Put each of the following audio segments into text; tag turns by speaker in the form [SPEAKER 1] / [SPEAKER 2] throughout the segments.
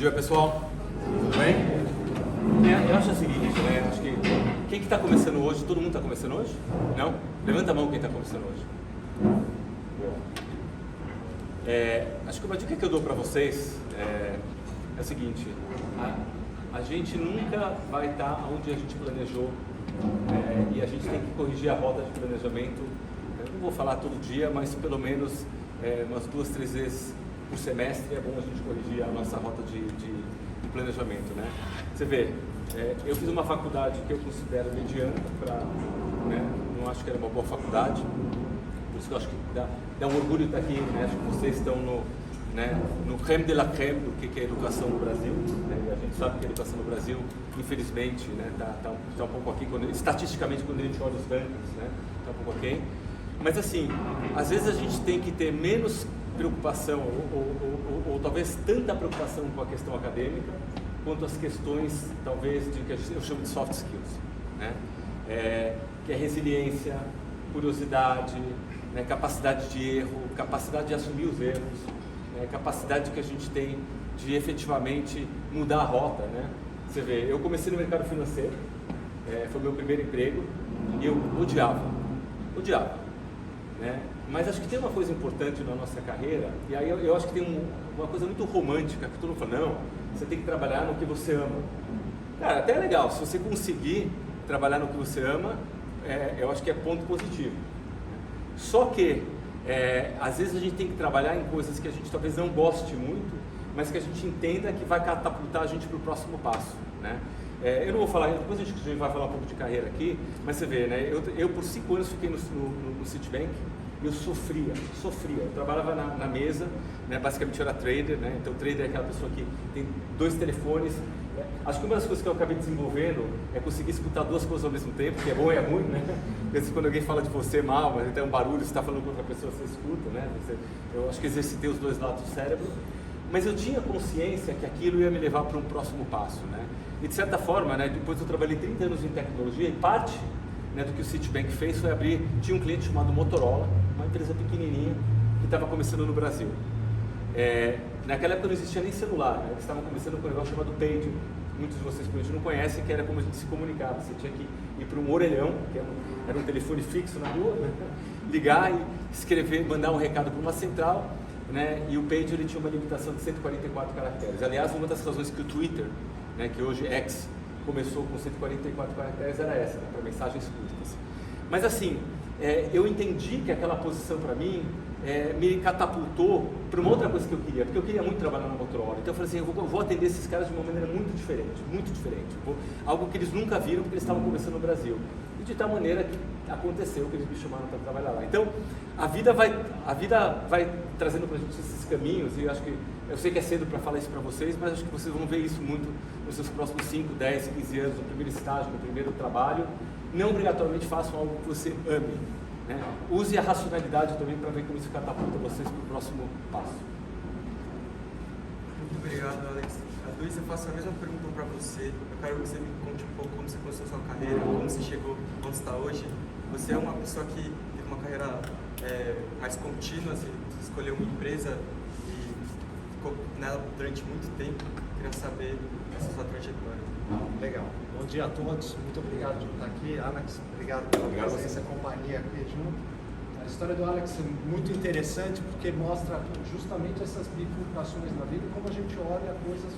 [SPEAKER 1] dia, pessoal. Tudo bem? Eu acho o seguinte, né? Acho que quem que está começando hoje? Todo mundo está começando hoje? Não? Levanta a mão quem está começando hoje. Acho que uma dica que eu dou para vocês é o seguinte: a gente nunca vai estar onde a gente planejou e a gente tem que corrigir a rota de planejamento. Eu não vou falar todo dia, mas pelo menos umas 2, 3 vezes por semestre é bom a gente corrigir a nossa rota de planejamento, né? Você vê, eu fiz uma faculdade que eu considero mediana, não acho que era uma boa faculdade, por isso que eu acho que dá um orgulho estar aqui, né? Acho que vocês estão no creme de la creme do que é a educação no Brasil, né? E a gente sabe que a educação no Brasil, infelizmente, né, tá um pouco aqui, estatisticamente, quando a gente olha os rankings, né, tá um pouco aqui. Mas assim, às vezes a gente tem que ter menos preocupação ou talvez tanta preocupação com a questão acadêmica quanto as questões, talvez, de que eu chamo de soft skills, né? Que é resiliência, curiosidade, né? Capacidade de erro, capacidade de assumir os erros, né? Capacidade que a gente tem de efetivamente mudar a rota, né? Você vê, eu comecei no mercado financeiro, foi meu primeiro emprego e eu odiava, né? Mas acho que tem uma coisa importante na nossa carreira, e aí eu acho que tem uma coisa muito romântica, que todo mundo fala, não, você tem que trabalhar no que você ama. Cara, até é legal, se você conseguir trabalhar no que você ama, eu acho que é ponto positivo. Só que, às vezes a gente tem que trabalhar em coisas que a gente talvez não goste muito, mas que a gente entenda que vai catapultar a gente para o próximo passo, né? Eu não vou falar, depois a gente vai falar um pouco de carreira aqui, mas você vê, né? Eu por 5 anos fiquei no Citibank. Eu sofria, eu trabalhava na mesa, né? Basicamente eu era trader, né? Então trader é aquela pessoa que tem 2 telefones. Acho que uma das coisas que eu acabei desenvolvendo é conseguir escutar 2 coisas ao mesmo tempo, que é bom e é ruim, né? Porque quando alguém fala de você mal, mas tem um barulho, você está falando com outra pessoa, você escuta, né? Eu acho que exercitei os 2 lados do cérebro, mas eu tinha consciência que aquilo ia me levar para um próximo passo, né? E de certa forma, né? Depois eu trabalhei 30 anos em tecnologia e parte, né, do que o Citibank fez foi abrir, tinha um cliente chamado Motorola, uma empresa pequenininha que estava começando no Brasil. Naquela época não existia nem celular, né? Eles estavam começando com um negócio chamado pager. Muitos de vocês provavelmente não conhecem, que era como a gente se comunicava. Você tinha que ir para um orelhão, que era um telefone fixo na rua, né? Ligar e escrever, mandar um recado para uma central, né? E o pager ele tinha uma limitação de 144 caracteres. Aliás, uma das razões que o Twitter, né, que hoje é X, começou com 144 caracteres era essa, né, para mensagens curtas. Mas assim, eu entendi que aquela posição para mim me catapultou para uma outra coisa que eu queria, porque eu queria muito trabalhar na Motorola. Então eu falei assim, eu vou atender esses caras de uma maneira muito diferente, algo que eles nunca viram porque eles estavam começando no Brasil. E de tal maneira que aconteceu que eles me chamaram para trabalhar lá. Então a vida vai trazendo para a gente esses caminhos, e eu sei que é cedo para falar isso para vocês, mas acho que vocês vão ver isso muito nos seus próximos 5, 10, 15 anos, no primeiro estágio, no primeiro trabalho. Não obrigatoriamente façam algo que você ame, né? Use a racionalidade também para ver como isso catapulta vocês para o próximo passo.
[SPEAKER 2] Muito obrigado, Alex. Luiz, eu faço a mesma pergunta para você. Eu quero que você me conte um pouco como você começou a sua carreira, como você chegou onde está hoje. Você é uma pessoa que teve uma carreira mais contínua, você escolheu uma empresa e ficou nela durante muito tempo. Eu queria saber essa sua trajetória.
[SPEAKER 3] Legal. Bom dia a todos. Muito obrigado por estar aqui. Alex, obrigado pela presença e companhia aqui junto. A história do Alex é muito interessante porque mostra justamente essas bifurcações na vida e como a gente olha coisas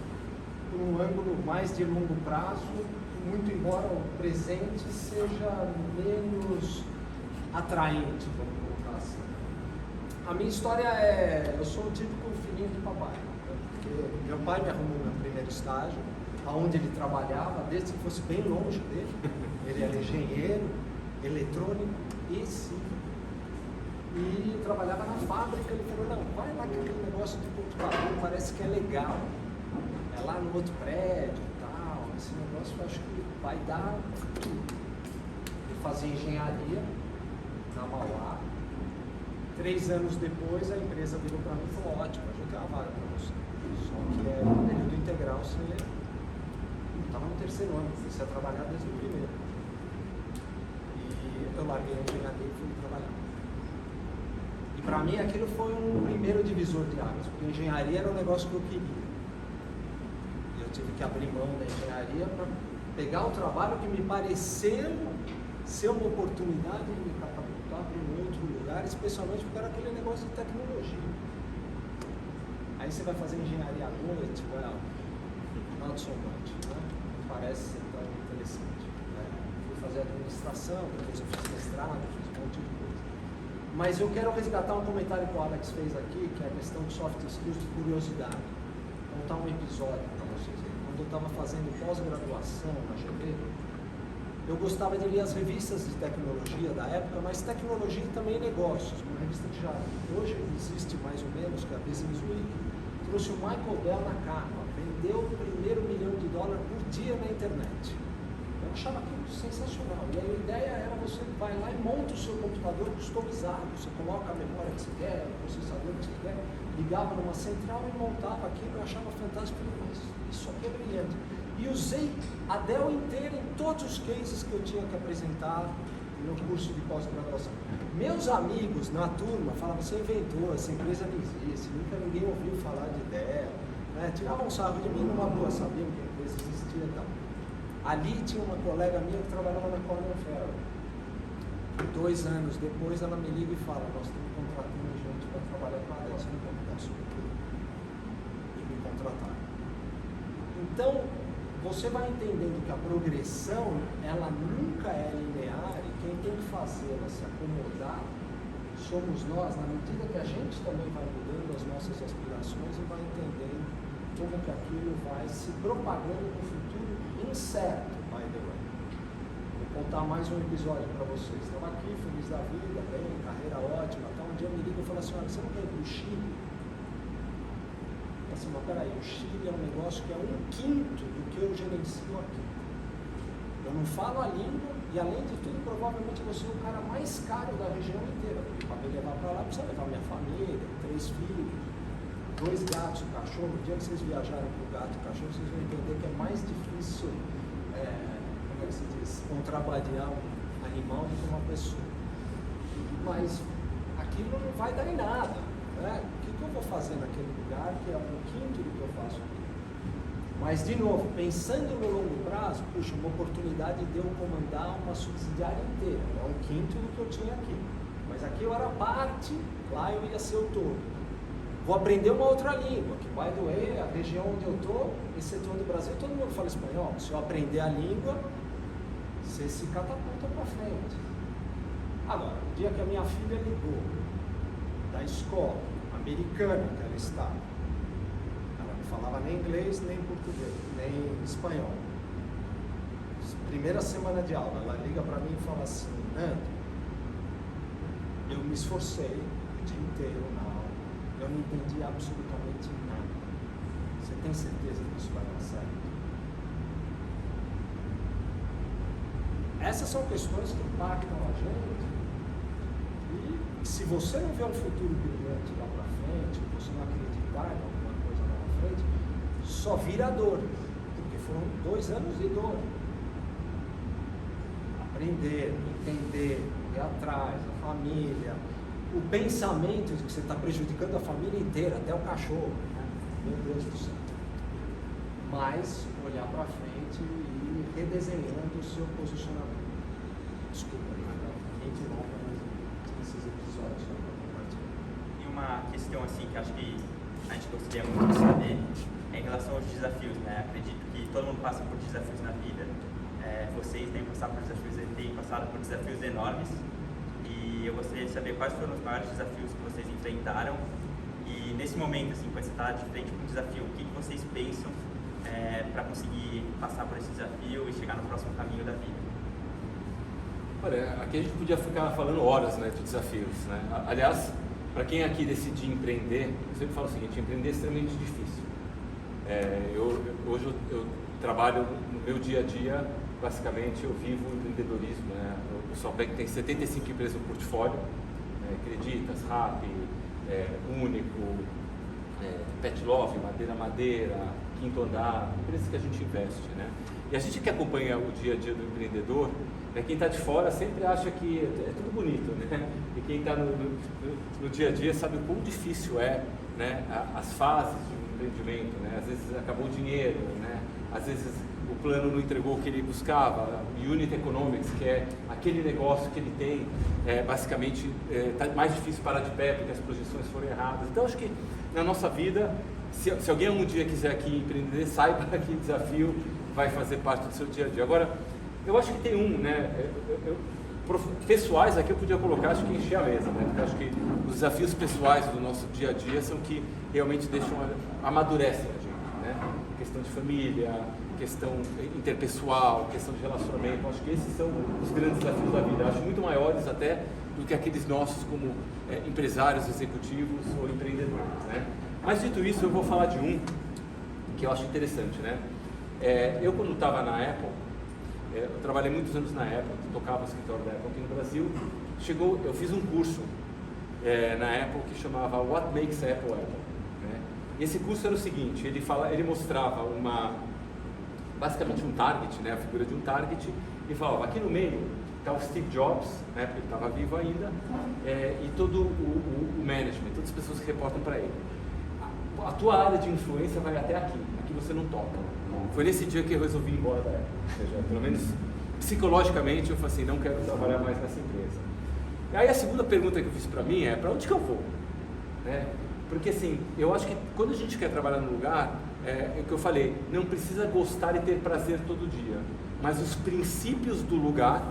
[SPEAKER 3] por um ângulo mais de longo prazo, muito embora o presente seja menos atraente, vamos colocar assim. A minha história eu sou o típico filhinho de papai, né? Porque meu pai me arrumou meu primeiro estágio, aonde ele trabalhava, desde que fosse bem longe dele. Ele era engenheiro, eletrônico e civil. E trabalhava na fábrica. Ele falou, não, vai lá aquele negócio de computador, parece que é legal. É lá no outro prédio e tal. Esse negócio eu acho que vai dar tudo. Ele fazia engenharia na Mauá. 3 anos depois a empresa virou para mim e falou, ótimo, a gente tem uma vaga para você. Só que é um período integral, você estava no 3º ano, comecei a trabalhar desde o primeiro. E eu larguei a engenharia e fui trabalhar. E para mim aquilo foi um primeiro divisor de águas, porque a engenharia era um negócio que eu queria. tive que abrir mão da engenharia para pegar o trabalho que me pareceu ser uma oportunidade de me catapultar para um outro lugar, especialmente porque era aquele negócio de tecnologia. Aí você vai fazer engenharia à noite, well, not so much, né? Não parece ser tão interessante. Né? Fui fazer administração, depois eu fiz mestrado, fiz um monte de coisa. Mas eu quero resgatar um comentário que o Alex fez aqui, que é a questão de soft skills de curiosidade. Vou contar um episódio para vocês. Quando eu estava fazendo pós-graduação na GV, eu gostava de ler as revistas de tecnologia da época, mas tecnologia e também negócios, uma revista que já hoje existe mais ou menos, que é a Business Week. Trouxe o Michael Dell na capa, vendeu o primeiro $1 milhão por dia na internet. Eu achava aquilo sensacional. E aí a ideia era você vai lá e monta o seu computador customizado. Você coloca a memória que você quer, o processador que você quer, ligava numa central e montava aquilo. Eu achava fantástico. Mas isso aqui é brilhante. E usei a Dell inteira em todos os cases que eu tinha que apresentar no curso de pós-graduação. Meus amigos na turma falavam, você inventou, essa empresa não existe, nunca ninguém ouviu falar de Dell. Né? Tiravam um sarro de mim numa boa, sabiam que a empresa existia e tal. Ali tinha uma colega minha que trabalhava na Cornell Ferro. 2 anos depois ela me liga e fala, nós estamos contratando gente para trabalhar com a Dell, você não pode dar sua. E me contrataram. Então, você vai entendendo que a progressão, ela nunca é linear e quem tem que fazê-la se acomodar somos nós, na medida que a gente também vai mudando as nossas aspirações e vai entendendo como que aquilo vai se propagando no futuro incerto, by the way. Vou contar mais um episódio para vocês. Estava aqui, feliz da vida, bem, carreira ótima, tal. Um dia me liga e fala assim, olha, você não quer ir para o Chile? Assim, mas peraí, o Chile é um negócio que é 1/5 do que eu gerencio aqui. Eu não falo a língua e, além de tudo, provavelmente eu sou o cara mais caro da região inteira, porque para me levar para lá, precisa levar minha família, 3 filhos, 2 gatos, um cachorro. No dia que vocês viajarem com o gato e o cachorro, vocês vão entender que é mais difícil, como é que se diz, contrabandear um animal do que uma pessoa. Mas aquilo não vai dar em nada. Né? O que eu vou fazer naquele lugar que é 1/5 do que eu faço aqui? Mas, de novo, pensando no longo prazo, puxa, uma oportunidade de eu comandar uma subsidiária inteira, é 1/5 do que eu tinha aqui. Mas aqui eu era parte, lá eu ia ser o todo. Vou aprender uma outra língua, que, by the way, a região onde eu estou, excetuando o Brasil, todo mundo fala espanhol. Se eu aprender a língua, você se catapulta para frente. Agora, o dia que a minha filha ligou da escola americana que ela estava, ela não falava nem inglês, nem português, nem espanhol. Primeira semana de aula, ela liga para mim e fala assim, Nando, eu me esforcei o dia inteiro na aula, eu não entendi absolutamente nada. Você tem certeza que isso vai dar certo? Essas são questões que impactam a gente. E se você não vê um futuro brilhante lá para frente, ou você não acreditar em alguma coisa lá na frente, só vira dor, porque foram 2 anos de dor. Aprender, entender, ir atrás, a família, o pensamento de que você está prejudicando a família inteira, até o cachorro, né? Meu Deus do céu. Mas olhar para frente e ir redesenhando o seu posicionamento. Desculpa, gente nova, mas esses episódios só para compartilhar.
[SPEAKER 4] E uma questão assim que acho que a gente gostaria muito de saber é em relação aos desafios, né? Acredito que todo mundo passa por desafios na vida. Vocês têm passado por desafios enormes. E eu gostaria de saber quais foram os maiores desafios que vocês enfrentaram e nesse momento, assim, quando você está de frente com um desafio, o que vocês pensam para conseguir passar por esse desafio e chegar no próximo caminho da vida?
[SPEAKER 1] Olha, aqui a gente podia ficar falando horas, né, de desafios, né? Aliás, para quem aqui decidir empreender, eu sempre falo o seguinte, empreender é extremamente difícil. Hoje eu trabalho no meu dia a dia, basicamente eu vivo o empreendedorismo, né? O Solpec tem 75 empresas no portfólio, Creditas, Rappi, Único, Pet Love, Madeira, Quinto Andar, empresas que a gente investe, né? E a gente que acompanha o dia a dia do empreendedor, né, quem está de fora sempre acha que é tudo bonito, né? E quem está no dia a dia sabe o quão difícil é, né, as fases de um empreendimento, né? Às vezes acabou o dinheiro, né? Às vezes o plano não entregou o que ele buscava, o Unit Economics, que é aquele negócio que ele tem, basicamente está mais difícil parar de pé porque as projeções foram erradas. Então acho que na nossa vida, se alguém um dia quiser aqui empreender, saiba que desafio vai fazer parte do seu dia a dia. Agora, eu acho que tem né? Pessoais aqui eu podia colocar, acho que encher a mesa, né? Porque acho que os desafios pessoais do nosso dia a dia são que realmente amadurecem a gente, né? Questão de família, questão interpessoal, questão de relacionamento. Acho que esses são os grandes desafios da vida. Acho muito maiores até do que aqueles nossos como empresários, executivos ou empreendedores, né? Mas dito isso, eu vou falar de um que eu acho interessante, né? Eu quando estava na Apple, eu trabalhei muitos anos na Apple, tocava no escritório da Apple aqui no Brasil. Eu fiz um curso na Apple que chamava What Makes Apple Apple, né? E esse curso era o seguinte, ele mostrava basicamente um target, né, a figura de um target, e falava, aqui no meio está o Steve Jobs, né, porque ele estava vivo ainda, e todo o management, todas as pessoas que reportam para ele. A tua área de influência vai até aqui você não toca. Foi nesse dia que eu resolvi ir embora da Apple, ou seja, pelo menos psicologicamente eu falei assim, não quero trabalhar mais nessa empresa. E aí a segunda pergunta que eu fiz para mim é, para onde que eu vou? Né? Porque assim, eu acho que quando a gente quer trabalhar num lugar, é o que eu falei, não precisa gostar e ter prazer todo dia, mas os princípios do lugar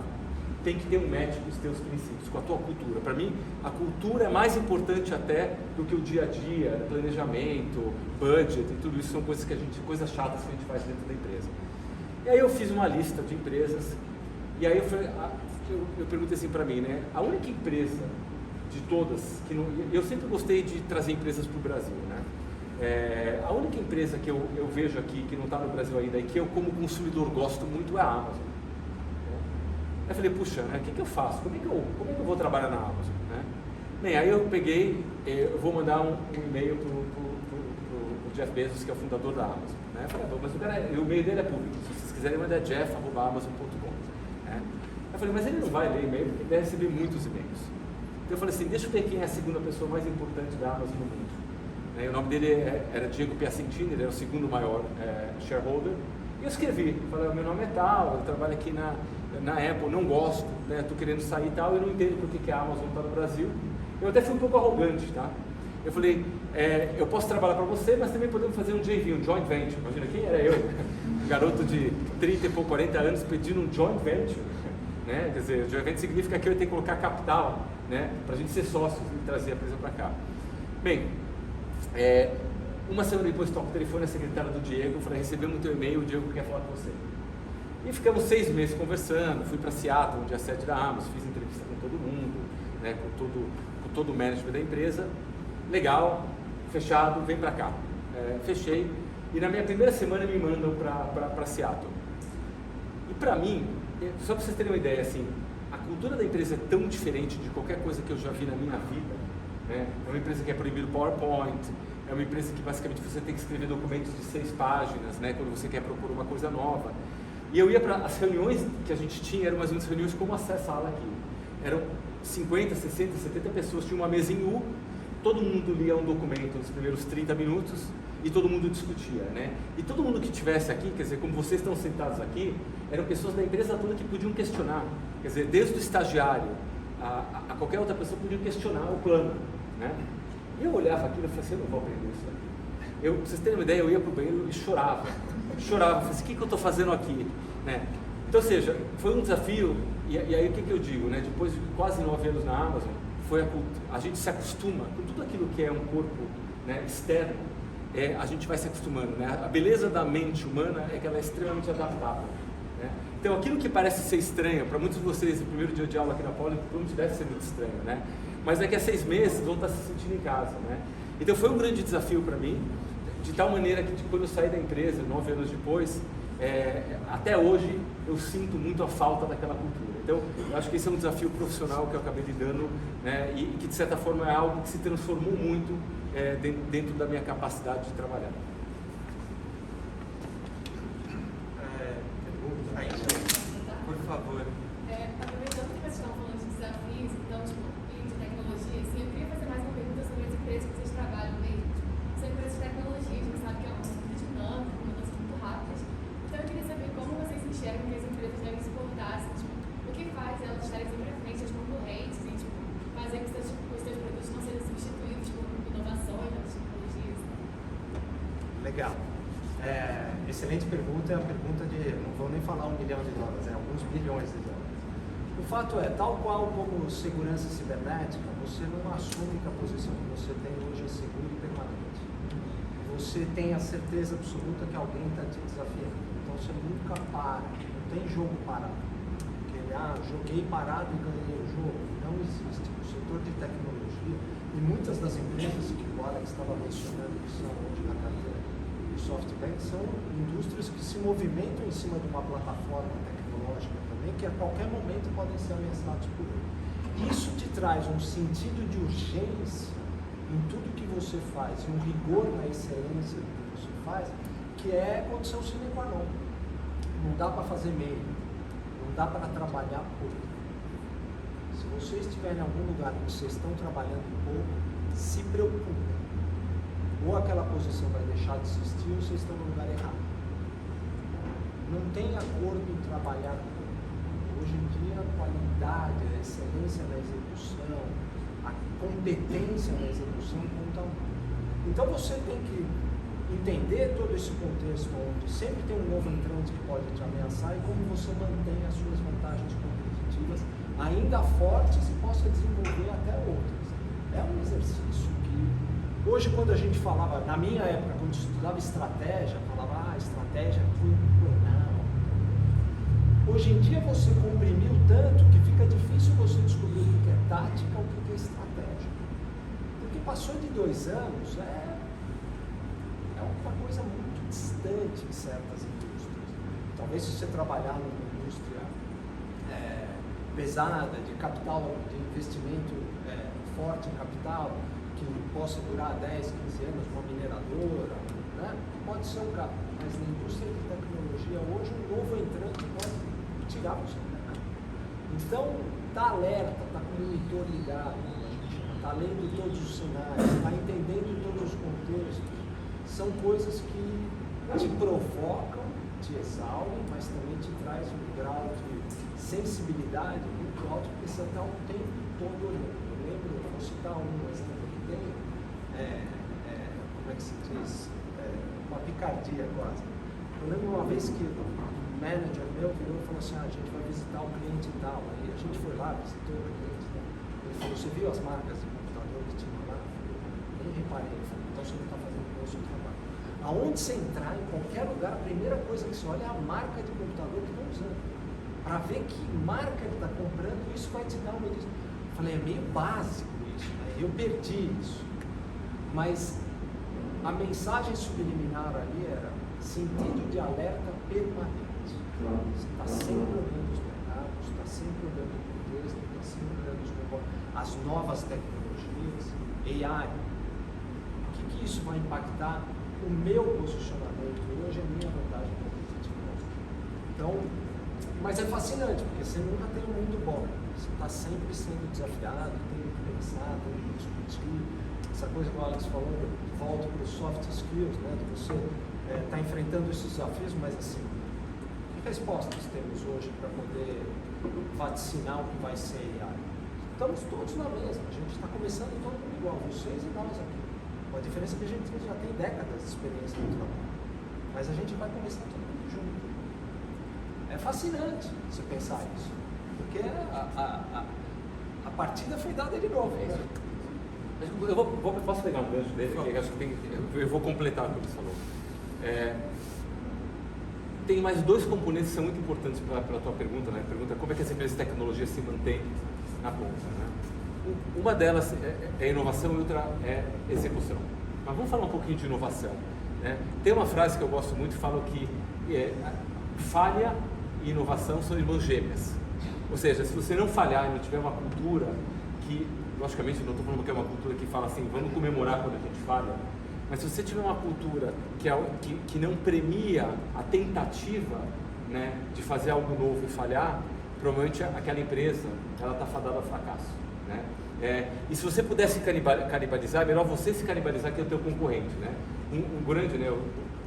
[SPEAKER 1] tem que ter um match com os teus princípios, com a tua cultura. Para mim, a cultura é mais importante até do que o dia a dia, planejamento, budget e tudo isso são coisas chatas que a gente faz dentro da empresa. E aí eu fiz uma lista de empresas e aí eu perguntei assim para mim, né? A única empresa de todas que não, eu sempre gostei de trazer empresas para o Brasil, né? A única empresa que eu vejo aqui que não está no Brasil ainda e que eu como consumidor gosto muito é a Amazon. Eu falei, puxa, né, o que eu faço? Como é que eu vou trabalhar na Amazon? Né? Bem, aí eu peguei, eu vou mandar um e-mail para o Jeff Bezos, que é o fundador da Amazon. Né? Eu falei, mas o e-mail dele é público, se vocês quiserem mandar jeff@amazon.com. Né? Eu falei, mas ele não vai ler e-mail porque ele deve receber muitos e-mails. Então eu falei assim, deixa eu ver quem é a segunda pessoa mais importante da Amazon no mundo. Né? O nome dele era Diego Piacentini, ele era o segundo maior shareholder. E eu escrevi, falei, meu nome é tal, eu trabalho aqui na Apple, não gosto, né, estou querendo sair e tal, eu não entendo por que a Amazon está no Brasil. Eu até fui um pouco arrogante, tá? Eu falei, eu posso trabalhar para você, mas também podemos fazer um JV, um joint venture. Imagina, quem era eu? Um garoto de 30 e pouco, 40 anos pedindo um joint venture. Né? Quer dizer, joint venture significa que eu tenho que colocar capital, né, para a gente ser sócios e trazer a empresa para cá. Bem, uma semana depois toco o telefone, a secretária do Diego, falei, recebemos o teu e-mail, o Diego quer falar com você. E ficamos 6 meses conversando, fui para Seattle, onde é a sede da Amazon, fiz entrevista com todo mundo, né, com todo o management da empresa. Legal, fechado, vem para cá. Fechei, e na minha primeira semana me mandam para Seattle. E para mim, só para vocês terem uma ideia, assim, a cultura da empresa é tão diferente de qualquer coisa que eu já vi na minha vida. Né? É uma empresa que é proibido PowerPoint, é uma empresa que basicamente você tem que escrever documentos de 6 páginas, né, quando você quer propor uma coisa nova. E eu ia para as reuniões que a gente tinha, eram mais ou menos reuniões como essa sala aqui. Eram 50, 60, 70 pessoas, tinha uma mesa em U, todo mundo lia um documento nos primeiros 30 minutos e todo mundo discutia, né? E todo mundo que estivesse aqui, quer dizer, como vocês estão sentados aqui, eram pessoas da empresa toda que podiam questionar. Quer dizer, desde o estagiário a qualquer outra pessoa podia questionar o plano, né? E eu olhava aquilo e falei assim, eu não vou aprender isso aqui. Pra vocês terem uma ideia, eu ia para o banheiro e chorava, falei assim, o que eu estou fazendo aqui? Né? Então, ou seja, foi um desafio, e aí o que eu digo, né? Depois de quase 9 anos na Amazon, a gente se acostuma com tudo aquilo que é um corpo, né, externo, a gente vai se acostumando, né? A beleza da mente humana é que ela é extremamente adaptável. Né? Então, aquilo que parece ser estranho, para muitos de vocês, no primeiro dia de aula aqui na Poli, provavelmente deve ser muito estranho, né? Mas daqui a 6 meses vão estar se sentindo em casa, né? Então, foi um grande desafio para mim, de tal maneira que quando eu saí da empresa, 9 anos depois, até hoje eu sinto muito a falta daquela cultura. Então, eu acho que esse é um desafio profissional que eu acabei lidando, né, e que de certa forma é algo que se transformou muito dentro da minha capacidade de trabalhar.
[SPEAKER 2] Por favor.
[SPEAKER 5] Aproveitando que vocês estão falando de desafios, então, de tecnologia, assim, eu queria fazer mais uma pergunta sobre as empresas que vocês trabalham mesmo. São empresas de tecnologia, a gente sabe
[SPEAKER 3] Legal. Excelente pergunta, é uma pergunta de, não vou nem falar $1 bilhão, alguns bilhões de dólares. O fato é, tal qual como segurança cibernética, você não assume que a posição que você tem hoje é segura e permanente. Você tem a certeza absoluta que alguém está te desafiando. Então você nunca para, não tem jogo parado. Joguei parado e ganhei o jogo. Não existe. No setor de tecnologia, e muitas das empresas que o Alex estava mencionando, que são hoje na carteira do SoftBank, são indústrias que se movimentam em cima de uma plataforma tecnológica também, que a qualquer momento podem ser ameaçados por ele. Isso te traz um sentido de urgência em tudo que você faz, e um rigor na excelência do que você faz, que é condição sine qua non. Não dá para fazer meio, não dá para trabalhar pouco. Se vocês estiverem em algum lugar onde vocês estão trabalhando pouco, se preocupem. Ou aquela posição vai deixar de existir, ou vocês estão no lugar errado. Não tem acordo em trabalhar pouco. Hoje em dia, a qualidade, a excelência na execução, a competência na execução conta muito. Então você tem que entender todo esse contexto onde sempre tem um novo entrante que pode te ameaçar e como você mantém as suas vantagens competitivas ainda fortes e possa desenvolver até outras. É um exercício que, hoje quando a gente falava, na minha época, quando estudava estratégia, falava, estratégia não. Hoje em dia você comprimiu tanto que fica difícil você descobrir o que é tática ou o que é estratégia. Porque passou de 2 anos, é uma coisa muito distante em certas indústrias. Talvez se você trabalhar numa indústria pesada, de capital, de investimento forte em capital, que possa durar 10, 15 anos, uma mineradora, né? Pode ser um caso. Mas na indústria de tecnologia, hoje, um novo entrante pode tirar você. Então, está alerta, está com o monitor ligado, está lendo todos os sinais, está entendendo todos os contextos. São coisas que te provocam, te exaurem, mas também te traz um grau de sensibilidade muito alto, porque você está o tempo todo olhando. Eu lembro, vou citar um exemplo que tem, como é que se diz? Uma picardia quase. Eu lembro uma vez que o manager meu virou e falou assim, a gente vai visitar o cliente e tal. Aí a gente foi lá, visitou o cliente, né? Ele falou, você viu as marcas de computador que tinha lá? Nem reparei. Ele falou, então você não está fazendo o nosso trabalho. Aonde você entrar, em qualquer lugar, a primeira coisa que você olha é a marca de computador que estão usando. Para ver que marca ele está comprando, isso vai te dar uma ideia. Eu falei, é meio básico isso, né? Eu perdi isso. Mas a mensagem subliminar ali era sentido de alerta permanente. Você está sempre olhando os mercados, está sempre olhando o contexto, está sempre olhando as novas tecnologias, AI. O que isso vai impactar o meu posicionamento hoje, a minha vantagem competitiva. Então, mas é fascinante, porque você nunca tem um mundo bom. Você está sempre sendo desafiado, tem que pensar, tem que discutir. Essa coisa que o Alex falou, volta para os soft skills, né? De você estar enfrentando esses desafios, mas assim, que respostas temos hoje para poder vaticinar o que vai ser AI? Estamos todos na mesma, a gente está começando todo mundo igual, vocês e nós aqui. A diferença é que a gente já tem décadas de experiência no trabalho, mas a gente vai começar todo mundo junto. É fascinante você pensar isso, porque a partida foi dada de novo. Né?
[SPEAKER 1] Posso pegar um gancho dele? Que acho que eu vou completar o que ele falou. Tem mais 2 componentes que são muito importantes para a tua pergunta, né? Pergunta como é que as empresas de tecnologia se mantêm na ponta, né? Uma delas é inovação e outra é execução. Mas vamos falar um pouquinho de inovação, né? Tem uma frase que eu gosto muito que fala que falha e inovação são irmãs gêmeas. Ou seja, se você não falhar e não tiver uma cultura que, logicamente, eu não estou falando que é uma cultura que fala assim, vamos comemorar quando a gente falha, mas se você tiver uma cultura que não premia a tentativa, né, de fazer algo novo e falhar, provavelmente aquela empresa está fadada ao fracasso. Né? E se você pudesse canibalizar, é melhor você se canibalizar que o teu concorrente. Né? Um grande, né,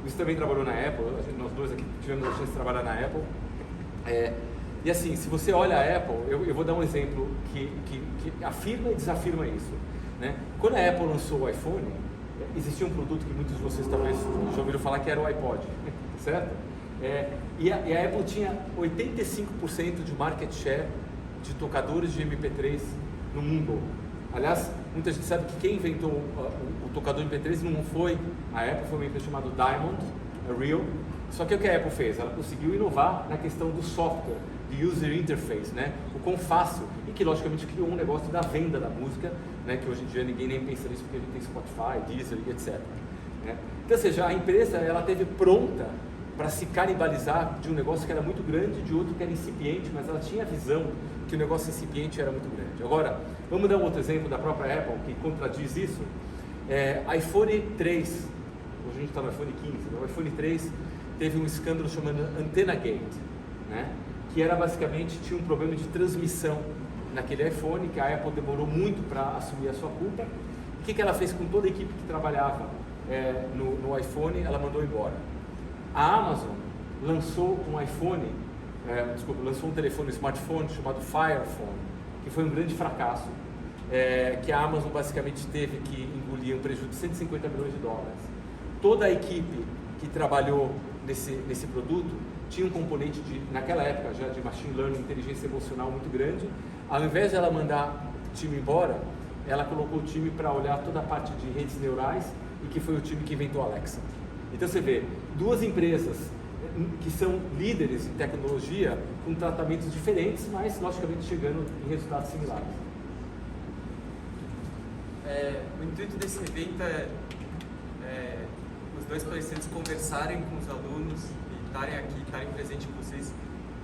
[SPEAKER 1] você também trabalhou na Apple, nós dois aqui tivemos a chance de trabalhar na Apple. E assim, se você olha a Apple, eu vou dar um exemplo que afirma e desafirma isso. Né? Quando a Apple lançou o iPhone, existia um produto que muitos de vocês talvez já ouviram falar, que era o iPod, certo? E a Apple tinha 85% de market share de tocadores de MP3 no mundo. Aliás, muita gente sabe que quem inventou o tocador MP3 não foi a Apple, foi uma empresa chamada Diamond, a Real. Só que o que a Apple fez? Ela conseguiu inovar na questão do software, do user interface, né? O quão fácil, e que logicamente criou um negócio da venda da música, né? Que hoje em dia ninguém nem pensa nisso porque a gente tem Spotify, Deezer e etc. Né? Então, ou seja, a empresa ela teve pronta para se canibalizar de um negócio que era muito grande, de outro que era incipiente, mas ela tinha a visão que o negócio incipiente era muito grande. Agora, vamos dar um outro exemplo da própria Apple que contradiz isso. iPhone 3, hoje a gente está no iPhone 15, o iPhone 3 teve um escândalo chamado Antenna Gate, né? Que era basicamente, tinha um problema de transmissão naquele iPhone, que a Apple demorou muito para assumir a sua culpa. O que ela fez com toda a equipe que trabalhava no iPhone? Ela mandou embora. A Amazon lançou um iPhone, lançou um telefone, um smartphone chamado Fire Phone, que foi um grande fracasso, que a Amazon basicamente teve que engolir um prejuízo de 150 milhões de dólares. Toda a equipe que trabalhou nesse produto tinha um componente naquela época já de machine learning, inteligência emocional muito grande. Ao invés de ela mandar o time embora, ela colocou o time para olhar toda a parte de redes neurais, e que foi o time que inventou a Alexa. Então você vê, duas empresas que são líderes em tecnologia com tratamentos diferentes, mas logicamente chegando em resultados similares.
[SPEAKER 2] O intuito desse evento é os dois palestrantes conversarem com os alunos e estarem aqui, estarem presentes com vocês.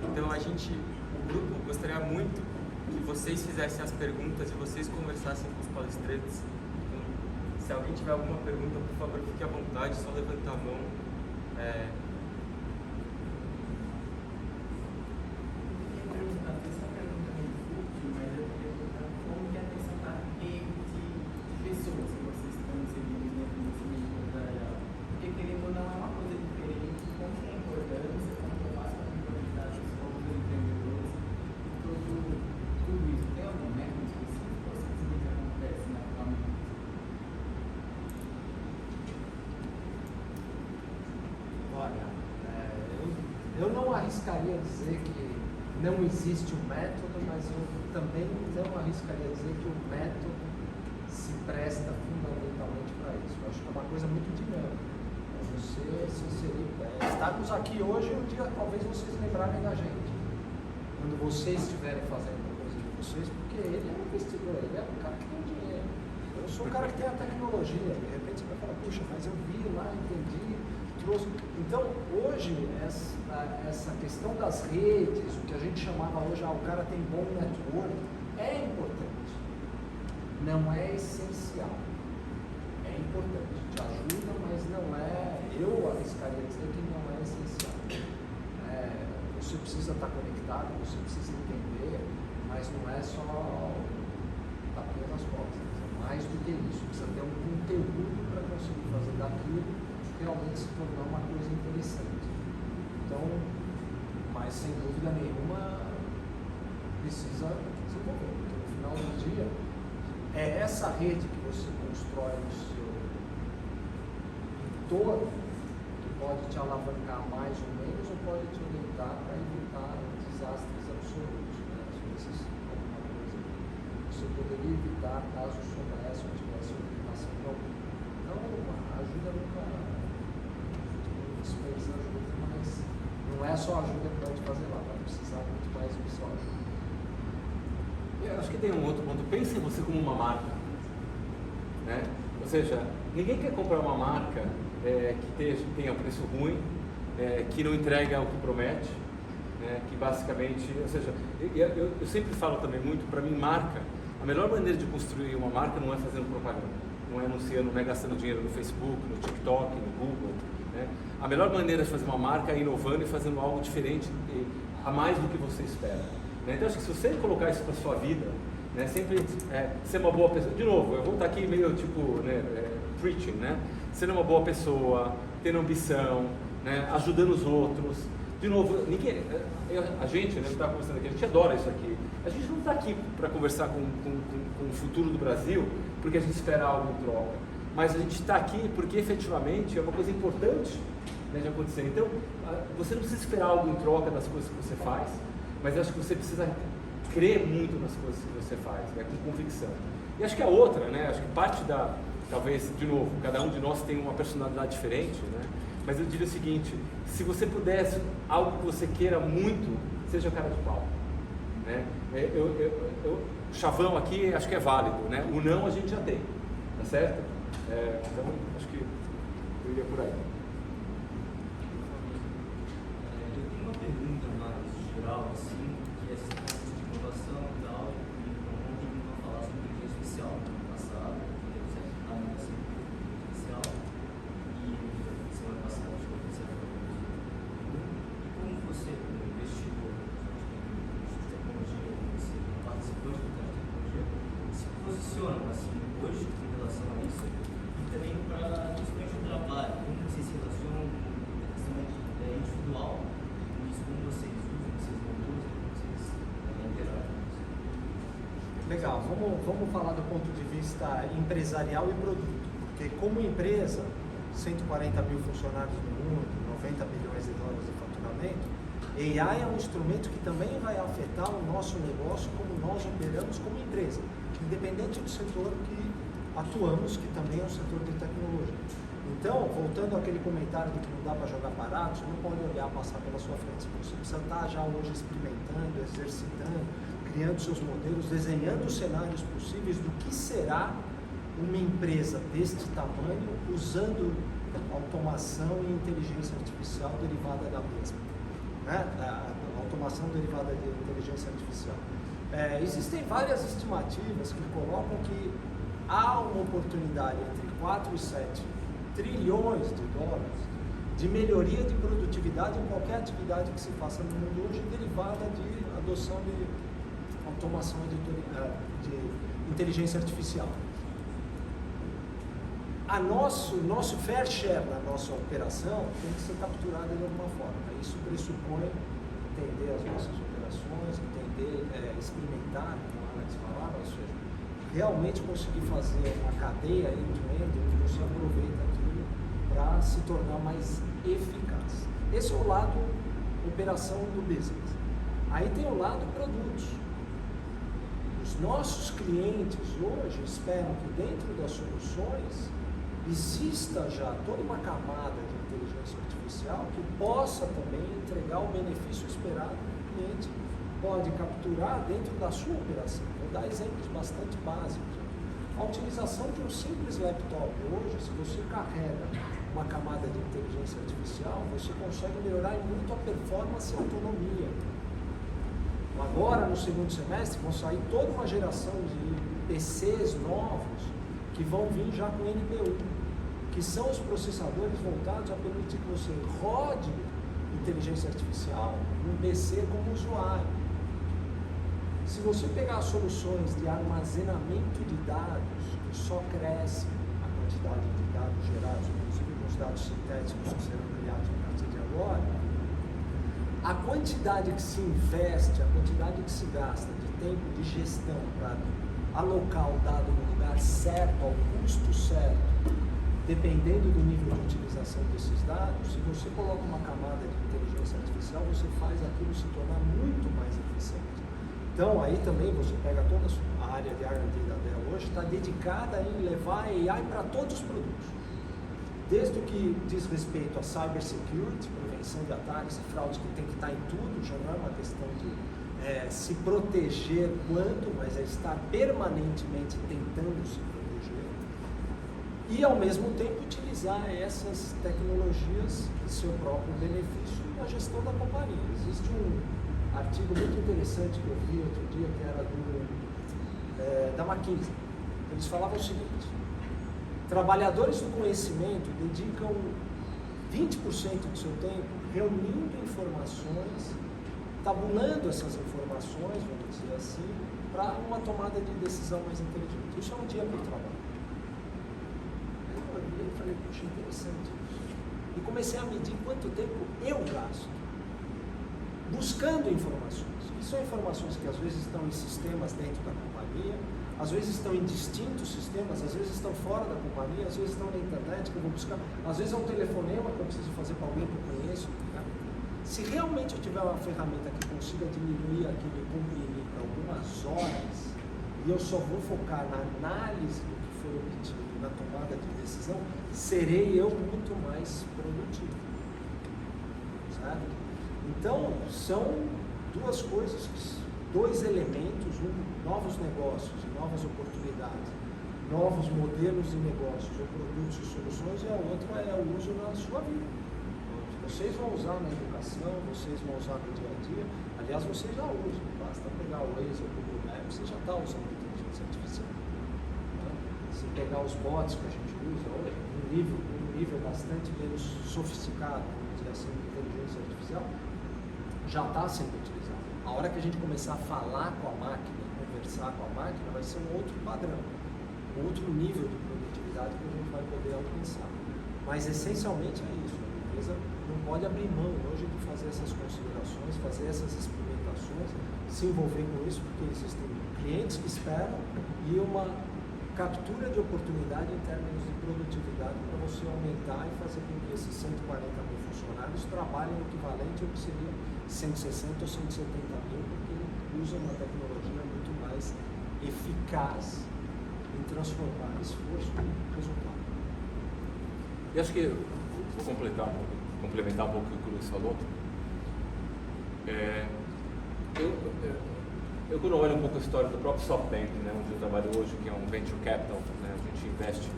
[SPEAKER 2] Então o grupo gostaria muito que vocês fizessem as perguntas e vocês conversassem com os palestrantes. Então, se alguém tiver alguma pergunta, por favor, fique à vontade, só levantar a mão.
[SPEAKER 3] Eu não arriscaria dizer que não existe um método, mas eu também não arriscaria dizer que o método se presta fundamentalmente para isso. Eu acho que é uma coisa muito dinâmica. Você se inserir. Estarmos aqui hoje é um dia, talvez vocês lembrarem da gente. Quando vocês estiverem fazendo a coisa de vocês, porque ele é um investidor, ele é um cara que tem dinheiro. Eu sou o cara que tem a tecnologia. De repente você vai falar, puxa, mas eu vi lá, entendi. Então, hoje, essa questão das redes, o que a gente chamava hoje, o cara tem bom network, é importante. Não é essencial. É importante. Te ajuda, mas não é, eu arriscaria dizer que não é essencial. Você precisa estar conectado, você precisa entender, mas não é só tapinha nas costas. É mais do que isso. Precisa ter um conteúdo para conseguir fazer daquilo realmente se tornar uma coisa interessante. Então, mas sem dúvida nenhuma precisa desenvolver, porque no final do dia é essa rede que você constrói no seu entorno que pode te alavancar mais ou menos ou pode te orientar para evitar desastres absolutos, né? Às vezes alguma coisa que você poderia evitar caso soubesse ou tivesse orientação de alguém. Então, ajuda nunca. Ajuda, mas não é só ajuda que vai te fazer lá, vai precisar muito mais do que só ajuda.
[SPEAKER 1] Eu acho que tem um outro ponto. Pense em você como uma marca, né? Ou seja, ninguém quer comprar uma marca que tenha preço ruim, que não entrega o que promete, né? Que basicamente, ou seja, eu sempre falo também muito, para mim marca, a melhor maneira de construir uma marca não é fazendo propaganda, não é anunciando, não é gastando dinheiro no Facebook, no TikTok, no Google. Né? A melhor maneira de fazer uma marca é inovando e fazendo algo diferente a mais do que você espera. Né? Então, acho que se você colocar isso para a sua vida, né, sempre ser uma boa pessoa. De novo, eu vou estar aqui meio tipo preaching, né? Sendo uma boa pessoa, tendo ambição, né, ajudando os outros. De novo, a gente, né, está conversando aqui, a gente adora isso aqui. A gente não está aqui para conversar com o futuro do Brasil porque a gente espera algo em troca. mas a gente está aqui porque efetivamente é uma coisa importante, né, de acontecer. Então, você não precisa esperar algo em troca das coisas que você faz, mas acho que você precisa crer muito nas coisas que você faz, né, com convicção. E acho que a outra, né, acho que parte da, talvez, de novo, cada um de nós tem uma personalidade diferente, né, mas eu diria o seguinte, se você pudesse, algo que você queira muito, seja cara de pau. Né? O chavão aqui acho que é válido, né? O não a gente já tem, tá certo? Então acho que eu iria por aí.
[SPEAKER 6] Eu tenho uma pergunta mais geral, assim, que é essa questão de inovação e tal, e ontem eu vou falar sobre inteligência artificial no passado, teve certo tamanho assim, inteligência artificial, e semana passada acho que aconteceu e como você, como investidor, participante da tecnologia, se posiciona assim hoje em relação a isso e também para principalmente o trabalho, como vocês se relacionam com a questão individual, com isso, como vocês usam, vocês não usam, como vocês interagem com isso.
[SPEAKER 3] Legal, vamos falar do ponto de vista empresarial e produto, porque como empresa, 140 mil funcionários no mundo, 90 bilhões de dólares de faturamento, AI é um instrumento que também vai afetar o nosso negócio, como nós operamos como empresa, independente do setor que atuamos, que também é um setor de tecnologia. Então, voltando àquele comentário de que não dá para jogar parado, você não pode olhar passar pela sua frente. Você precisa estar já hoje experimentando, exercitando, criando seus modelos, desenhando os cenários possíveis do que será uma empresa deste tamanho usando automação e inteligência artificial derivada da mesma. Né? A automação derivada de inteligência artificial. Existem várias estimativas que colocam que há uma oportunidade entre 4 e 7 trilhões de dólares de melhoria de produtividade em qualquer atividade que se faça no mundo hoje, derivada de adoção de automação de inteligência artificial. Nosso fair share na nossa operação tem que ser capturado de alguma forma. Isso pressupõe entender as nossas operações, entender, experimentar, como a Alex falava, ou seja, realmente conseguir fazer uma cadeia end-to-end onde você aproveita aquilo para se tornar mais eficaz. Esse é o lado operação do business. Aí tem o lado produtos. Os nossos clientes hoje esperam que dentro das soluções exista já toda uma camada de inteligência artificial que possa também entregar o benefício esperado que o cliente pode capturar dentro da sua operação. Vou dar exemplos bastante básicos. A utilização de um simples laptop hoje, se você carrega uma camada de inteligência artificial, você consegue melhorar muito a performance e a autonomia. Agora, no segundo semestre, vão sair toda uma geração de PCs novos que vão vir já com NPU, que são os processadores voltados a permitir que você rode inteligência artificial num PC como usuário. Se você pegar soluções de armazenamento de dados, que só cresce a quantidade de dados gerados, inclusive com os dados sintéticos que serão criados a partir de agora, a quantidade que se investe, a quantidade que se gasta de tempo de gestão para alocar o dado no lugar certo, ao custo certo, dependendo do nível de utilização desses dados, se você coloca uma camada de inteligência artificial, você faz aquilo se tornar muito mais eficiente. Então, aí também você pega toda a área de R&D da Dell hoje, está dedicada em levar a AI para todos os produtos. Desde o que diz respeito a cybersecurity, prevenção de ataques e fraudes, que tem que estar em tudo, já não é uma questão de se proteger quanto, mas é estar permanentemente tentando se proteger. E, ao mesmo tempo, utilizar essas tecnologias em seu próprio benefício na gestão da companhia. Existe um artigo muito interessante que eu vi outro dia, que era da McKinsey. Eles falavam o seguinte: trabalhadores do conhecimento dedicam 20% do seu tempo reunindo informações, tabulando essas informações, vamos dizer assim, para uma tomada de decisão mais inteligente. Isso é um dia por trabalho. Aí eu falei, puxa, interessante isso. E comecei a medir quanto tempo eu gasto buscando informações. E são informações que às vezes estão em sistemas dentro da companhia, às vezes estão em distintos sistemas, às vezes estão fora da companhia, às vezes estão na internet que eu vou buscar, às vezes é um telefonema que eu preciso fazer para alguém que eu conheço. Né? Se realmente eu tiver uma ferramenta que consiga diminuir aquilo e comprimir para algumas horas, e eu só vou focar na análise do que foi obtido, na tomada de decisão, serei eu muito mais produtivo. Sabe? Então, são duas coisas, dois elementos, novos negócios, novas oportunidades, novos modelos de negócios, ou produtos e soluções, e a outra é o uso na sua vida. Vocês vão usar na educação, vocês vão usar no dia a dia, aliás, vocês já usam, basta pegar o Waze ou o Google Maps, você já está usando inteligência artificial. Né? Se pegar os bots que a gente usa, hoje, um nível bastante menos sofisticado, vamos dizer assim, de inteligência artificial, já está sendo utilizado. A hora que a gente começar a falar com a máquina, conversar com a máquina, vai ser um outro padrão, um outro nível de produtividade que a gente vai poder alcançar. Mas essencialmente é isso, a empresa não pode abrir mão hoje de fazer essas considerações, fazer essas experimentações, se envolver com isso, porque existem clientes que esperam e uma captura de oportunidade em termos de produtividade para você aumentar e fazer com que esses 140 mil funcionários trabalhem o equivalente ao que seria 160 ou 170 mil, porque usam uma tecnologia muito mais eficaz em transformar esforço em resultado.
[SPEAKER 1] E acho que vou complementar um pouco o que o Luiz falou. Eu quando olho um pouco a história do próprio SoftBank, né, onde eu trabalho hoje, que é um venture capital, né, a gente investe,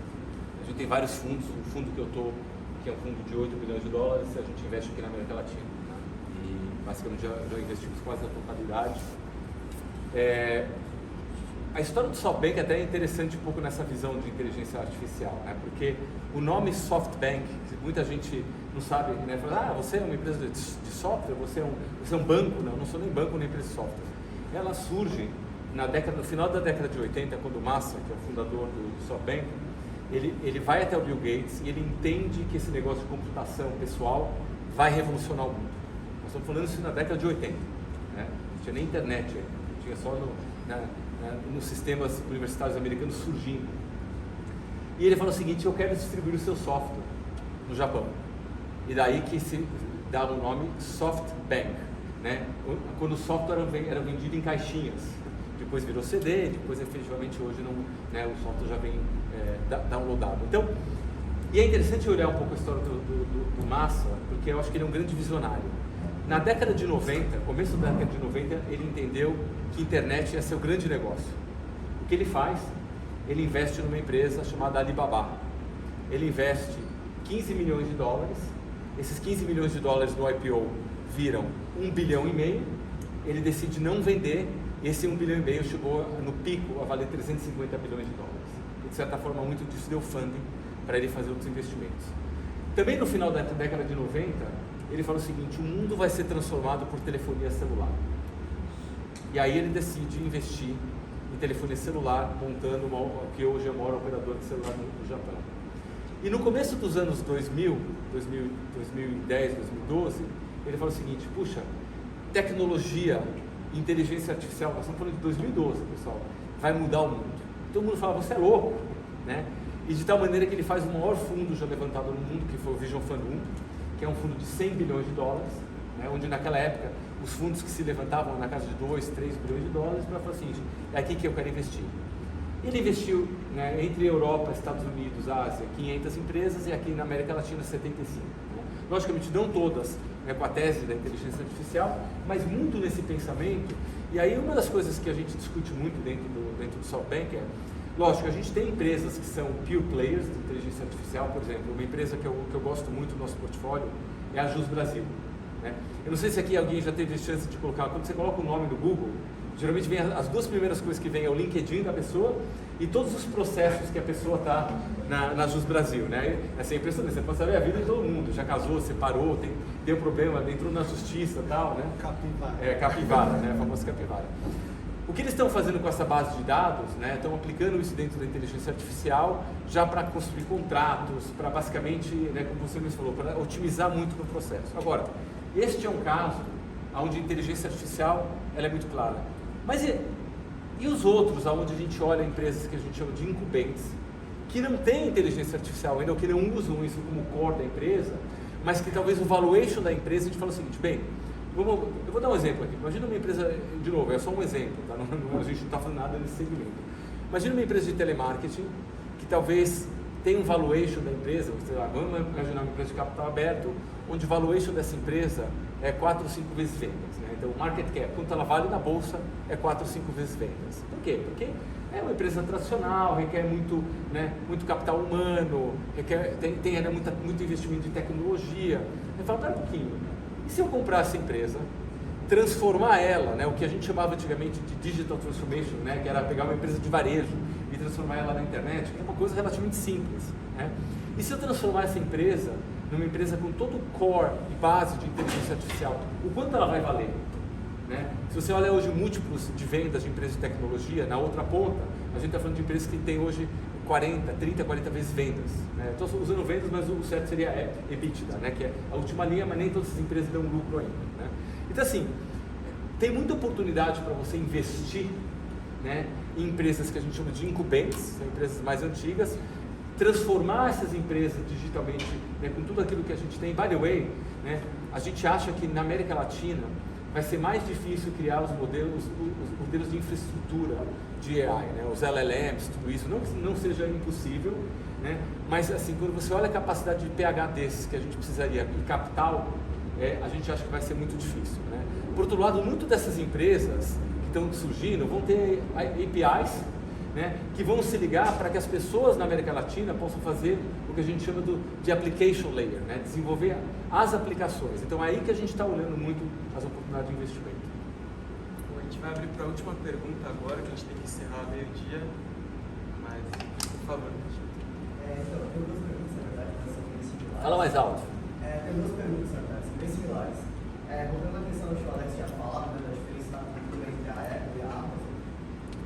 [SPEAKER 1] a gente tem vários fundos, o fundo que eu estou, que é um fundo de 8 bilhões de dólares, a gente investe aqui na América Latina, né, e basicamente já investimos quase a totalidade. A história do SoftBank até é interessante um pouco nessa visão de inteligência artificial, né, porque o nome SoftBank, muita gente não sabe, né, fala, você é uma empresa de software, você é um banco, não sou nem banco nem empresa de software. Ela surge no final da década de 80, quando o Massa, que é o fundador do SoftBank, ele vai até o Bill Gates e ele entende que esse negócio de computação pessoal vai revolucionar o mundo. Nós estamos falando isso na década de 80, né? Não tinha nem internet, tinha só nos sistemas universitários americanos surgindo. E ele fala o seguinte, eu quero distribuir o seu software no Japão. E daí que se dá o nome SoftBank. Né? Quando o software era vendido em caixinhas, depois virou CD, depois efetivamente hoje não, né, o software já vem downloadado. Então, e é interessante olhar um pouco a história do Massa, porque eu acho que ele é um grande visionário. Na década de 90, começo da década de 90, ele entendeu que a internet ia ser o grande negócio. O que ele faz? Ele investe numa empresa chamada Alibaba. Ele investe 15 milhões de dólares, esses 15 milhões de dólares no IPO viram 1,5 bilhão, ele decide não vender, esse 1,5 bilhão chegou no pico a valer 350 bilhões de dólares. E de certa forma muito disso deu funding para ele fazer outros investimentos. Também no final da década de 90, ele fala o seguinte, o mundo vai ser transformado por telefonia celular. E aí ele decide investir em telefonia celular, montando o que hoje é o maior operador de celular no Japão. E no começo dos anos 2010, 2012, ele fala o seguinte, puxa, tecnologia, inteligência artificial, nós estamos falando de 2012, pessoal, vai mudar o mundo. Todo mundo fala, você é louco, né? E de tal maneira que ele faz o maior fundo já levantado no mundo, que foi o Vision Fund 1, que é um fundo de 100 bilhões de dólares, né? Onde naquela época os fundos que se levantavam na casa de 2, 3 bilhões de dólares, para falar assim, é aqui que eu quero investir. Ele investiu, né, entre Europa, Estados Unidos, Ásia, 500 empresas, e aqui na América Latina 75. Né? Logicamente não todas, né, com a tese da inteligência artificial, mas muito nesse pensamento. E aí uma das coisas que a gente discute muito dentro do SoftBank é, lógico, a gente tem empresas que são pure players de inteligência artificial, por exemplo, uma empresa que eu gosto muito do nosso portfólio é a Jus Brasil. Né? Eu não sei se aqui alguém já teve chance de colocar, quando você coloca o nome no Google, geralmente vem as duas primeiras coisas que vem é o LinkedIn da pessoa e todos os processos que a pessoa está na Jus Brasil, né? Assim, é impressionante, você pode saber a vida de todo mundo, já casou, separou, deu problema, entrou na justiça e tal, né?
[SPEAKER 3] Capivara.
[SPEAKER 1] Capivara, né? A famosa capivara. O que eles estão fazendo com essa base de dados, né? Estão aplicando isso dentro da inteligência artificial já para construir contratos, para basicamente, né, como você mesmo falou, para otimizar muito no processo. Agora, este é um caso onde a inteligência artificial ela é muito clara. Mas E os outros, onde a gente olha empresas que a gente chama de incumbentes, que não têm inteligência artificial ainda, ou que não usam isso como core da empresa, mas que talvez o valuation da empresa, a gente fala o seguinte, bem, eu vou dar um exemplo aqui. Imagina uma empresa, de novo, é só um exemplo, tá? A gente não está falando nada nesse segmento. Imagina uma empresa de telemarketing que talvez tenha um valuation da empresa, sei lá, vamos imaginar uma empresa de capital aberto, onde o valuation dessa empresa é 4 ou 5 vezes vendas. Né? Então, o market cap, quanto ela vale na bolsa, é 4 ou 5 vezes vendas. Por quê? Porque é uma empresa tradicional, requer muito, né, muito capital humano, tem ainda muito investimento em tecnologia. Eu falo, pera um pouquinho, e se eu comprar essa empresa, transformar ela, né, o que a gente chamava antigamente de digital transformation, né, que era pegar uma empresa de varejo e transformar ela na internet, que é uma coisa relativamente simples. Né? E se eu transformar essa empresa numa empresa com todo o core e base de inteligência artificial, o quanto ela vai valer? Né? Se você olha hoje múltiplos de vendas de empresas de tecnologia, na outra ponta, a gente está falando de empresas que têm hoje 30, 40 vezes vendas. Né? Estou usando vendas, mas o certo seria EBITDA, né? Que é a última linha, mas nem todas as empresas dão lucro ainda. Né? Então, assim, tem muita oportunidade para você investir, né, em empresas que a gente chama de incumbentes, são empresas mais antigas, transformar essas empresas digitalmente, né, com tudo aquilo que a gente tem. By the way, né, a gente acha que na América Latina vai ser mais difícil criar os modelos de infraestrutura de AI, né, os LLMs, tudo isso, não que não seja impossível, né, mas assim, quando você olha a capacidade de PH desses que a gente precisaria e capital, a gente acha que vai ser muito difícil. Né? Por outro lado, muitas dessas empresas que estão surgindo vão ter APIs, né, que vão se ligar para que as pessoas na América Latina possam fazer o que a gente chama de application layer, né, desenvolver as aplicações. Então é aí que a gente está olhando muito as oportunidades de investimento.
[SPEAKER 2] Bom, a gente vai abrir para a última pergunta agora, que a gente tem que encerrar meio-dia, mas, por favor.
[SPEAKER 7] Então, eu tenho duas perguntas, na verdade, que são bem similares.
[SPEAKER 1] Fala mais alto.
[SPEAKER 7] Tenho duas perguntas, na verdade, são bem similares. Voltando à questão que o Alex tinha falado, né, da diferença da cultura entre a Apple e a Amazon,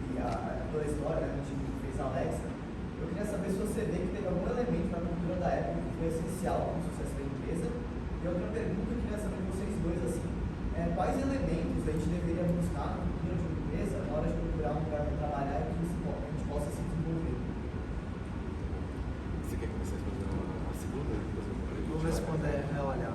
[SPEAKER 7] e toda a história, né, que a gente fez a Alexa, eu queria saber se você vê que teve algum elemento na cultura da Apple que foi essencial para o sucesso da empresa. E outra pergunta que eu queria saber de vocês dois, assim, quais elementos a gente deveria buscar na cultura de uma empresa na hora de procurar um lugar para trabalhar e que a gente possa se desenvolver?
[SPEAKER 1] Você quer começar a fazer a segunda?
[SPEAKER 3] Vou responder. Olha,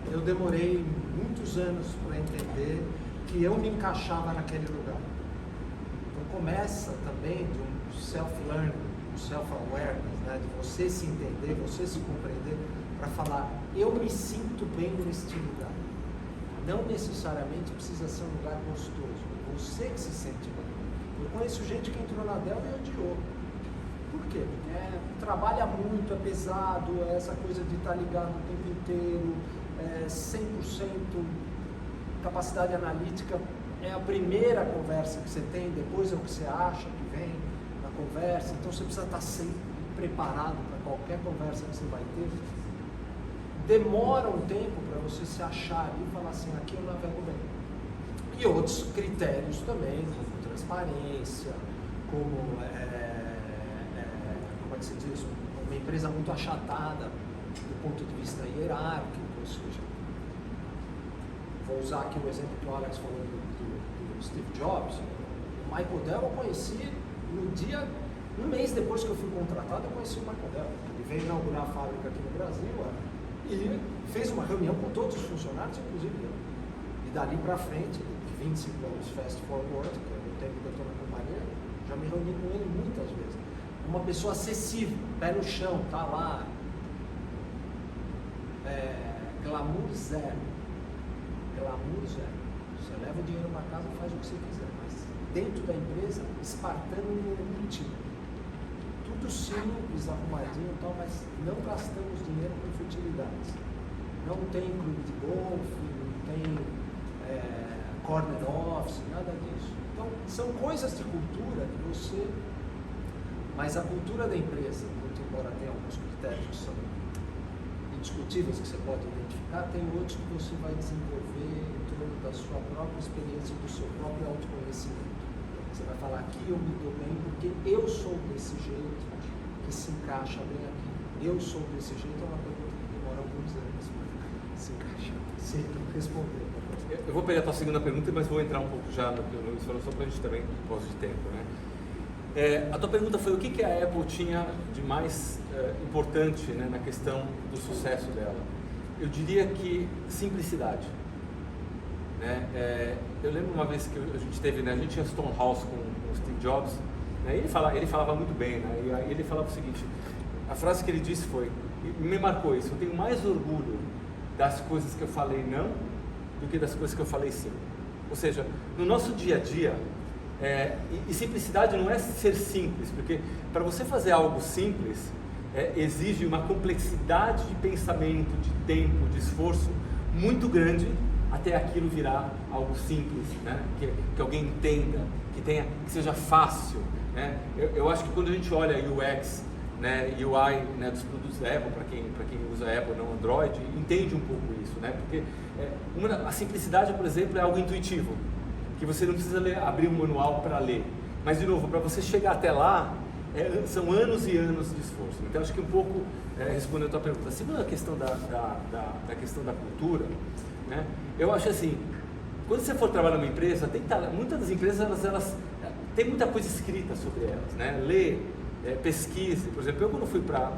[SPEAKER 3] eu demorei muitos anos para entender que eu me encaixava naquele lugar. Então começa também de um self-learning, um self-awareness, né? De você se entender, você se compreender, para falar, eu me sinto bem neste lugar. Não necessariamente precisa ser um lugar gostoso, você que se sente bem. Eu conheço gente que entrou na Dell e odiou. Por quê? Porque trabalha muito, é pesado, essa coisa de estar ligado o tempo inteiro, 100% capacidade analítica é a primeira conversa que você tem, depois é o que você acha que vem na conversa, então você precisa estar sempre preparado para qualquer conversa que você vai ter. Demora um tempo para você se achar ali e falar assim, aqui eu navego bem. E outros critérios também, como transparência, como é que se diz, uma empresa muito achatada do ponto de vista hierárquico, ou seja, vou usar aqui o exemplo que o Alex falou do Steve Jobs. O Michael Dell eu conheci um mês depois que eu fui contratado, eu conheci o Michael Dell. Ele veio inaugurar a fábrica aqui no Brasil e fez uma reunião com todos os funcionários, inclusive eu. E dali para frente, de 25 anos fast forward, que é o tempo que eu estou na companhia, já me reuni com ele muitas vezes. Uma pessoa acessível, pé no chão, tá lá. Glamour zero. Glamour zero. Você leva o dinheiro para casa e faz o que você quiser, mas dentro da empresa, espartano nenhum tipo. Tudo simples, arrumadinho e tal, mas não gastamos dinheiro com futilidades. Não tem clube de golfe, não tem corner office, nada disso. Então, são coisas de cultura que você... Mas a cultura da empresa, muito embora tenha alguns critérios que são indiscutíveis, que você pode identificar, tem outros que você vai desenvolver em torno da sua própria experiência, do seu próprio autoconhecimento. Você vai falar, aqui eu me dou bem porque eu sou desse jeito, que se encaixa bem aqui. Eu sou desse jeito é uma pergunta que demora alguns anos para se encaixar. Sim, responder.
[SPEAKER 1] Eu vou pegar a tua segunda pergunta, mas vou entrar um pouco já no que o Luiz falou, só para a gente também, por causa de tempo, né? A tua pergunta foi o que a Apple tinha de mais importante, né, na questão do sucesso dela. Eu diria que simplicidade. Né? Eu lembro uma vez que a gente teve, né, a gente tinha Stonehouse com o Steve Jobs, né, e ele falava muito bem, né, e aí ele falava o seguinte, a frase que ele disse foi, e me marcou isso, eu tenho mais orgulho das coisas que eu falei não do que das coisas que eu falei sim. Ou seja, no nosso dia a dia, e simplicidade não é ser simples, porque para você fazer algo simples, exige uma complexidade de pensamento, de tempo, de esforço muito grande até aquilo virar algo simples, né? que alguém entenda, que seja fácil. Né? Eu acho que quando a gente olha UX, né, UI, né, dos produtos da Apple, para quem usa Apple, não Android, entende um pouco isso, né? Porque a simplicidade, por exemplo, é algo intuitivo, que você não precisa abrir um manual para ler. Mas, de novo, para você chegar até lá, são anos e anos de esforço. Então, acho que um pouco respondendo a tua pergunta. A segunda questão da questão da cultura, né? Eu acho assim, quando você for trabalhar numa empresa, muitas das empresas, elas têm muita coisa escrita sobre elas, né? Lê, pesquise. Por exemplo, eu quando fui para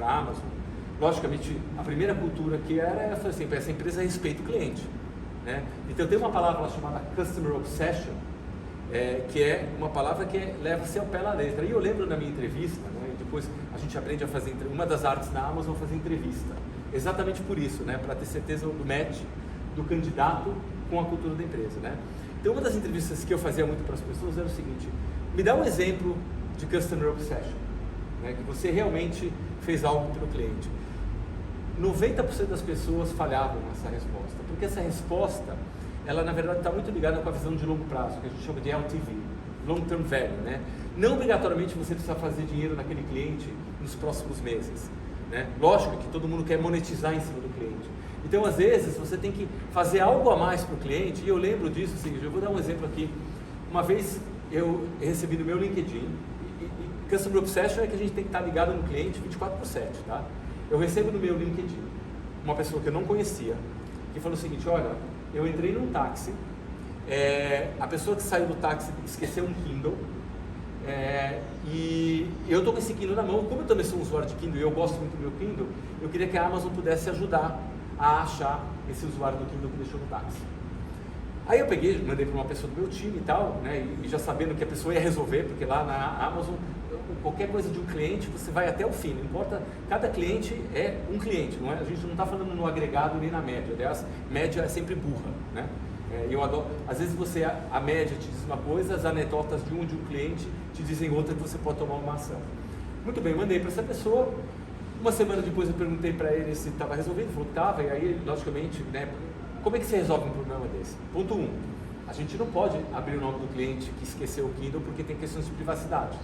[SPEAKER 1] a Amazon, logicamente, a primeira cultura que eu falei assim, essa empresa respeita o cliente. Né? Então, tem uma palavra chamada Customer Obsession, que é uma palavra que leva-se ao pé da letra. E eu lembro na minha entrevista, né, depois a gente aprende a fazer, uma das artes da Amazon é fazer entrevista. Exatamente por isso, né, para ter certeza do match do candidato com a cultura da empresa. Né? Então, uma das entrevistas que eu fazia muito para as pessoas era o seguinte, me dá um exemplo de Customer Obsession, né, que você realmente fez algo pelo cliente. 90% das pessoas falhavam nessa resposta, porque essa resposta, ela na verdade está muito ligada com a visão de longo prazo, que a gente chama de LTV, Long Term Value, né? Não obrigatoriamente você precisa fazer dinheiro naquele cliente nos próximos meses, né? Lógico que todo mundo quer monetizar em cima do cliente. Então, às vezes, você tem que fazer algo a mais para o cliente, e eu lembro disso, assim, eu vou dar um exemplo aqui. Uma vez eu recebi no meu LinkedIn, e Customer Obsession é que a gente tem que estar ligado no cliente 24/7, tá? Eu recebo no meu LinkedIn uma pessoa que eu não conhecia, que falou o seguinte, olha, eu entrei num táxi, a pessoa que saiu do táxi esqueceu um Kindle, e eu estou com esse Kindle na mão, como eu também sou um usuário de Kindle e eu gosto muito do meu Kindle, eu queria que a Amazon pudesse ajudar a achar esse usuário do Kindle que deixou no táxi. Aí eu peguei, mandei para uma pessoa do meu time e tal, né, e já sabendo que a pessoa ia resolver, porque lá na Amazon, qualquer coisa de um cliente, você vai até o fim, não importa, cada cliente é um cliente, não é? A gente não está falando no agregado nem na média, aliás, média é sempre burra, né? Eu adoro, às vezes a média te diz uma coisa, as anedotas de um cliente te dizem outra que você pode tomar uma ação. Muito bem, mandei para essa pessoa, uma semana depois eu perguntei para ele se estava resolvido, ele falou que estava, e aí, logicamente, né, como é que você resolve um problema desse? Ponto 1, a gente não pode abrir o nome do cliente que esqueceu o Kindle porque tem questões de privacidade.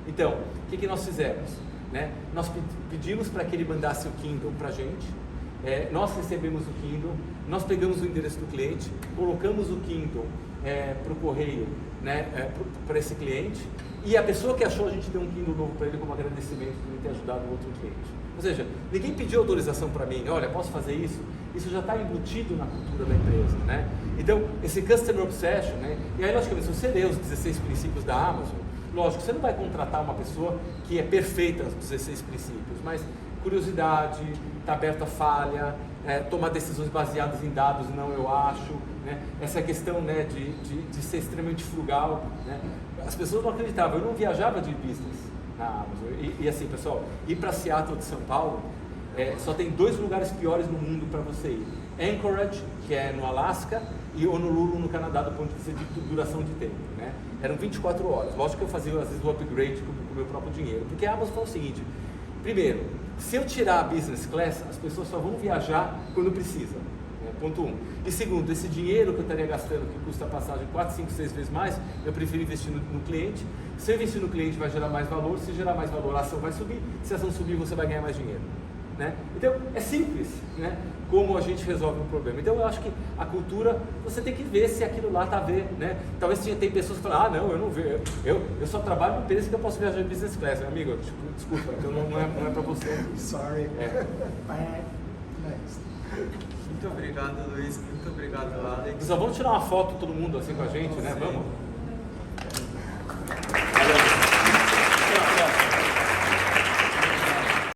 [SPEAKER 1] Então, o que nós fizemos? Né? Nós pedimos para que ele mandasse o Kindle para a gente, nós recebemos o Kindle, nós pegamos o endereço do cliente, colocamos o Kindle para o correio, né, para esse cliente, e a pessoa que achou, a gente deu um Kindle novo para ele como agradecimento por ele ter ajudado o outro cliente. Ou seja, ninguém pediu autorização para mim, olha, posso fazer isso? Isso já está embutido na cultura da empresa. Né? Então, esse Customer Obsession, né? E aí, logicamente, se você ler os 16 princípios da Amazon, lógico, você não vai contratar uma pessoa que é perfeita nos 16 princípios, mas curiosidade, está aberto a falha, tomar decisões baseadas em dados, não eu acho, né? Essa questão, né, de ser extremamente frugal, né? As pessoas não acreditavam, eu não viajava de business na Amazon, e assim, pessoal, ir para Seattle de São Paulo, só tem 2 lugares piores no mundo para você ir, Anchorage, que é no Alasca, e Honolulu, no Canadá, do ponto de vista de duração de tempo, né? Eram 24 horas, lógico que eu fazia às vezes o upgrade com o meu próprio dinheiro, porque a Amazon fala o seguinte, primeiro, se eu tirar a business class, as pessoas só vão viajar quando precisa, né? Ponto 1. E segundo, esse dinheiro que eu estaria gastando, que custa a passagem 4, 5, 6 vezes mais, eu prefiro investir no cliente. Se eu investir no cliente, vai gerar mais valor, se gerar mais valor, a ação vai subir, se a ação subir, você vai ganhar mais dinheiro. Né? Então, é simples, né? Como a gente resolve um problema. Então, eu acho que a cultura, você tem que ver se aquilo lá está a ver, né? Talvez tem pessoas que falam, não, eu não vejo, eu só trabalho no preço que eu posso viajar em business class. Amigo, desculpa, então não é para você.
[SPEAKER 3] Sorry. Next.
[SPEAKER 2] Muito obrigado, Luiz. Muito obrigado, Alex.
[SPEAKER 1] Pessoal, vamos tirar uma foto todo mundo assim com a gente, né? Vamos?